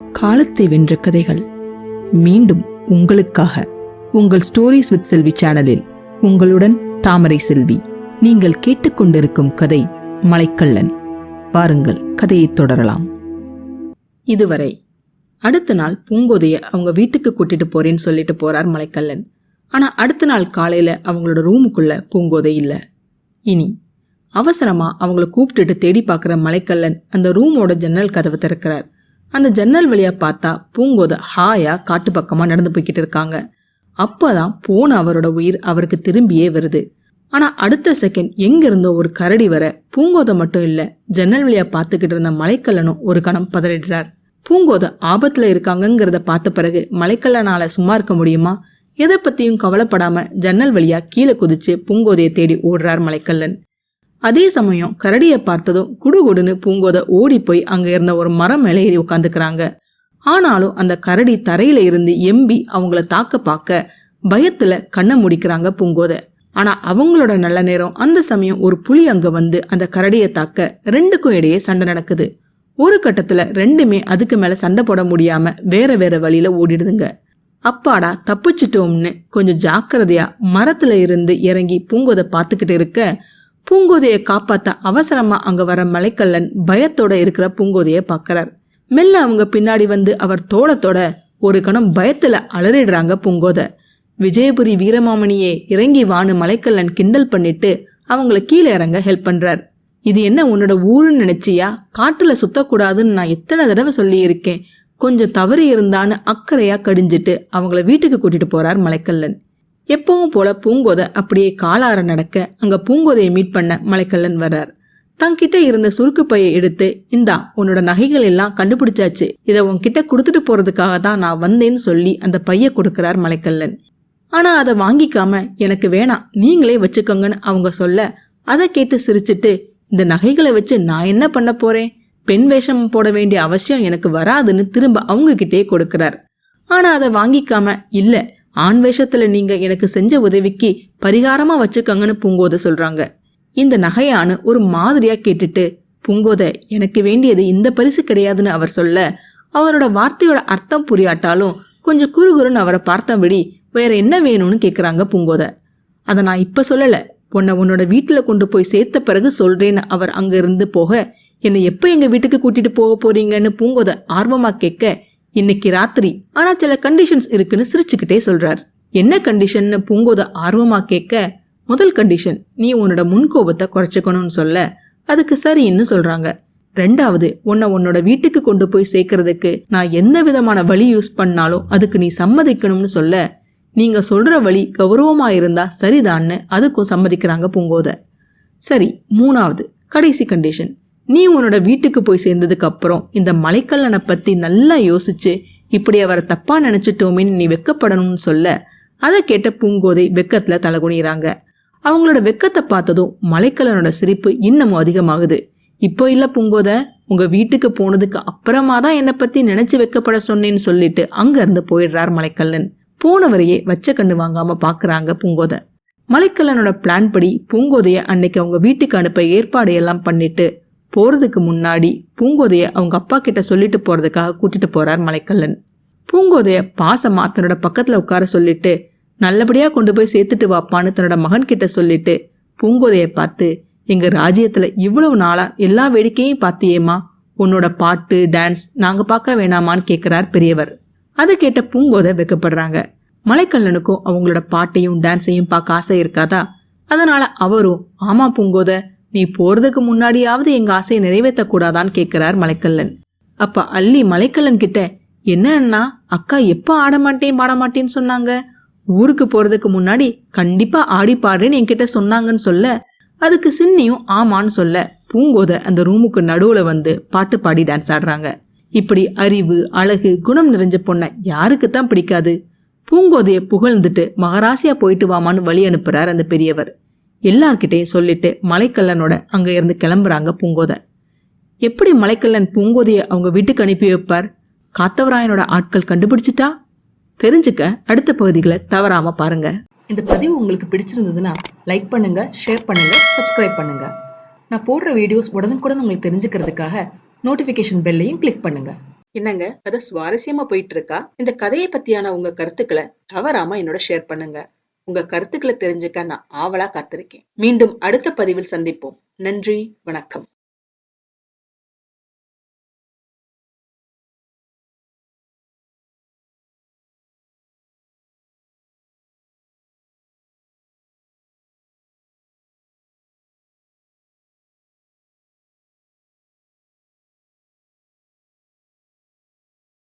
காலத்தை வென்ற கதைகள் மீண்டும் உங்களுக்காக உங்கள் ஸ்டோரிஸ் வித் செல்வி சேனலில் உங்களுடன் தாமரை செல்வி. நீங்கள் கேட்டுக்கொண்டிருக்கும் கதை மலைக்கள்ளன். வாருங்கள் கதையை தொடரலாம். இதுவரை அடுத்த நாள் பூங்கோதைய அவங்க வீட்டுக்கு கூட்டிட்டு போறேன்னு சொல்லிட்டு போறார் மலைக்கள்ளன். ஆனா அடுத்த நாள் காலையில அவங்களோட ரூமுக்குள்ள பூங்கோதை இல்ல. இனி அவசரமா அவங்கள கூப்பிட்டுட்டு தேடி பார்க்குற மலைக்கள்ளன் அந்த ரூமோட ஜன்னல் கதவை திறக்கிறார். அந்த ஜன்னல் வழியா பார்த்தா பூங்கோதை ஹாயா காட்டு பக்கமா நடந்து போய்கிட்டு இருக்காங்க. அப்பதான் போன அவரோட உயிர் அவருக்கு திரும்பியே வருது. ஆனா அடுத்த செகண்ட் எங்க இருந்தோ ஒரு கரடி வர பூங்கோதை மட்டும் இல்ல, ஜன்னல் வழியா பார்த்துக்கிட்டு இருந்த மலைக்கள்ளனும் ஒரு கணம் பதறிடுறார். பூங்கோதை ஆபத்துல இருக்காங்கிறத பார்த்த பிறகு மலைக்கள்ளனால சும்மா இருக்க முடியுமா? எதை பத்தியும் கவலைப்படாம ஜன்னல் வழியா கீழே குதிச்சு பூங்கோதையை தேடி ஓடுறார் மலைக்கள்ளன். அதே சமயம் கரடியை பார்த்ததும் குடுகுடுன்னு பூங்கோதை ஓடி போய் அங்க இருந்த ஒரு மரம் மேலே ஏறி உட்காந்துக்கிறாங்க. ஆனாலும் அந்த கரடி தரையில இருந்து எம்பி அவங்கள தாக்க பார்க்க பயத்துல கண்ணை முடிக்கிறாங்க பூங்கோதை. ஆனா அவங்களோட நல்ல நேரம் அந்த சமயம் ஒரு புலி அங்க வந்து அந்த கரடியை தாக்க ரெண்டுக்கும் இடையே சண்டை நடக்குது. ஒரு கட்டத்துல ரெண்டுமே அதுக்கு மேல சண்டை போட முடியாம வேற வேற வழியில ஓடிடுதுங்க. அப்பாடா தப்பிச்சிட்டோம்னு கொஞ்சம் ஜாக்கிரதையா மரத்துல இருந்து இறங்கி பூங்கோதை பார்த்துக்கிட்டு இருக்க, பூங்கோதையை காப்பாத்த அவசரமா அங்க வர மலைக்கள்ளன் பயத்தோட இருக்கிற பூங்கோதைய பாக்கிறார். மெல்ல அவங்க பின்னாடி வந்து அவர் தோளத்தோட ஒரு கணம் பயத்துல அலறிடுறாங்க பூங்கோதை. விஜயபுரி வீரமாமணியே இறங்கி வான்னு மலைக்கள்ளன் கிண்டல் பண்ணிட்டு அவங்கள கீழே இறங்க ஹெல்ப் பண்றார். இது என்ன உன்னோட ஊருன்னு நினைச்சியா? காட்டுல சுத்தக்கூடாதுன்னு நான் எத்தனை தடவை சொல்லி இருக்கேன், கொஞ்சம் தவறு இருந்தான்னு அக்கறையா கடிஞ்சிட்டு அவங்கள வீட்டுக்கு கூட்டிட்டு போறார் மலைக்கள்ளன். எப்பவும் போல பூங்கோதை அப்படியே காலார நடக்க அங்க பூங்கோதையை மீட் பண்ண மலைக்கள்ளன் வர்றார். தங்கிட்ட இருந்த சுருக்கு பையை எடுத்து, இந்தா உன்னோட நகைகள் எல்லாம் கண்டுபிடிச்சாச்சு, இதை உன்கிட்ட கொடுத்துட்டு போறதுக்காக தான் நான் வந்தேன்னு சொல்லி அந்த பைய கொடுக்கிறார் மலைக்கள்ளன். ஆனா அதை வாங்கிக்காம எனக்கு வேணாம் நீங்களே வச்சுக்கோங்கன்னு அவங்க சொல்ல, அதை கேட்டு சிரிச்சிட்டு, இந்த நகைகளை வச்சு நான் என்ன பண்ண போறேன், பெண் வேஷம் போட வேண்டிய அவசியம் எனக்கு வராதுன்னு திரும்ப அவங்க கிட்டே கொடுக்கிறார். ஆனா அதை வாங்கிக்காம, இல்ல ஆண் வேஷத்துல நீங்க எனக்கு செஞ்ச உதவிக்கு பரிகாரமா வச்சுக்கோங்கன்னு பூங்கோதை சொல்றாங்க. இந்த நகையானு ஒரு மாதிரியா கேட்டுட்டு, பூங்கோதை எனக்கு வேண்டியது இந்த பரிசு கிடையாதுன்னு அவர் சொல்ல, அவரோட வார்த்தையோட அர்த்தம் புரியாட்டாலும் கொஞ்சம் குறுகுறுன்னு அவரை பார்த்தபடி வேற என்ன வேணும்னு கேக்குறாங்க பூங்கோதை. அதை நான் இப்ப சொல்லல, உன்னோட வீட்டுல கொண்டு போய் சேர்த்த பிறகு சொல்றேன்னு அவர் அங்க இருந்து போக, என்னை எப்ப எங்க வீட்டுக்கு கூட்டிட்டு போக போறீங்கன்னு பூங்கோதை ஆர்வமா கேட்க, இன்னைக்கு ராத்திரி, ஆனா சில கண்டிஷன்ஸ் இருக்குன்னு சிரிச்சுக்கிட்டே சொல்றார். என்ன கண்டிஷன்னு பூங்கோதை ஆர்வமா கேட்க, முதல் கண்டிஷன் நீ உன்னோட முன்கோபத்தை குறைச்சிக்கணும்னு சொல்ல, அதுக்கு சரின்னு சொல்றாங்க. ரெண்டாவது, உன்னோட வீட்டுக்கு கொண்டு போய் சேர்க்கறதுக்கு நான் எந்த விதமான வழி யூஸ் பண்ணாலும் அதுக்கு நீ சம்மதிக்கணும்னு சொல்ல, நீங்க சொல்ற வழி கௌரவமா இருந்தா சரிதான்னு அதுக்கும் சம்மதிக்கிறாங்க பூங்கோதை. சரி, மூணாவது கடைசி கண்டிஷன், நீ உன்னோட வீட்டுக்கு போய் சேர்ந்ததுக்கு அப்புறம் இந்த மலைக்கள்ளனை பத்தி நல்லா யோசிச்சு இப்படி அவரை தப்பா நினைச்சிட்டோமேன்னு நீ வெக்கப்படணும்னு சொல்ல, அதை கேட்ட பூங்கோதை வெக்கத்துல தலகுனிறாங்க. அவங்களோட வெக்கத்தை பார்த்ததும் மலைக்கள்ளனோட சிரிப்பு இன்னமும் அதிகமாகுது. இப்போ இல்ல பூங்கோதை, உங்க வீட்டுக்கு போனதுக்கு அப்புறமா தான் என்னை பத்தி நினைச்சு வெக்கப்பட சொன்னேன்னு சொல்லிட்டு அங்க இருந்து போயிடுறார் மலைக்கள்ளன். போனவரையே வச்ச கண்ணு வாங்காம பாக்குறாங்க பூங்கோதை. மலைக்கள்ளனோட பிளான் படி பூங்கோதைய அன்னைக்கு அவங்க வீட்டுக்கு அனுப்ப ஏற்பாடு எல்லாம் பண்ணிட்டு போறதுக்கு முன்னாடி பூங்கோதைய அவங்க அப்பா கிட்ட சொல்லிட்டு போறதுக்காக கூட்டிட்டு போறார் மலைக்கள்ளன். பூங்கோதைய பாசமா தன்னோட பக்கத்துல உட்கார சொல்லிட்டு நல்லபடியா கொண்டு போய் சேர்த்துட்டு வாப்பான்னு தன்னோட மகன் கிட்ட சொல்லிட்டு பூங்கோதைய பார்த்து, எங்க ராஜ்யத்துல இவ்வளவு நாளா எல்லா வேடிக்கையும் பார்த்தியேமா, உன்னோட பாட்டு டான்ஸ் நாங்க பார்க்க வேணாமான்னு கேட்கிறார் பெரியவர். அதை கேட்ட பூங்கோதை வெக்கப்படுறாங்க. மலைக்கள்ளனுக்கும் அவங்களோட பாட்டையும் டான்ஸையும் பார்க்க ஆசை இருக்காதா? அதனால அவரும், ஆமா பூங்கோதை, நீ போறதுக்கு முன்னாடியாவது எங்க ஆசையை நிறைவேற்ற கூடாதான்னு கேட்கிறார் மலைக்கள்ளன். அப்ப அள்ளி மலைக்கள்ளன் கிட்ட, என்ன அண்ணா, அக்கா எப்ப ஆட மாட்டேன் பாட மாட்டேன்னு சொன்னாங்க, ஊருக்கு போறதுக்கு முன்னாடி கண்டிப்பா ஆடி பாடுறேன்னு என்கிட்ட சொன்னாங்கன்னு சொல்ல, அதுக்கு சின்னியும் ஆமான்னு சொல்ல பூங்கோதை அந்த ரூமுக்கு நடுவுல வந்து பாட்டு பாடி டான்ஸ் ஆடுறாங்க. இப்படி அறிவு அழகு குணம் நிறைஞ்ச பொண்ண யாருக்குத்தான் பிடிக்காது? பூங்கோதைய புகழ்ந்துட்டு மகராசியா போயிட்டு வாமான்னு வழி அனுப்புறார் அந்த பெரியவர். எல்லார்கிட்டையும் சொல்லிட்டு மலைக்கள்ளனோட அங்க இருந்து கிளம்புறாங்க பூங்கோதை. எப்படி மலைக்கள்ளன் பூங்கோதைய அவங்க வீட்டுக்கு அனுப்பி வைப்பார்? காத்தவராயனோட ஆட்கள் கண்டுபிடிச்சிட்டா? தெரிஞ்சுக்க அடுத்த பகுதிகளை தவறாம பாருங்க. இந்த பதிவு உங்களுக்கு பிடிச்சிருந்ததுன்னா லைக் பண்ணுங்க, ஷேர் பண்ணுங்க, சப்ஸ்கிரைப் பண்ணுங்க. நான் போடுற வீடியோஸ் உடனுக்குடன் உங்களுக்கு தெரிஞ்சுக்கிறதுக்காக நோட்டிபிகேஷன் பெல்லையும் கிளிக் பண்ணுங்க. என்னங்க கதை சுவாரஸ்யமா போயிட்டு இருக்கா? இந்த கதையை பத்தியான உங்க கருத்துக்களை தவறாம என்னோட ஷேர் பண்ணுங்க. உங்க கருத்துக்களை தெரிஞ்சுக்க நான் ஆவலா காத்திருக்கேன். மீண்டும் அடுத்த பதிவில் சந்திப்போம். நன்றி, வணக்கம்.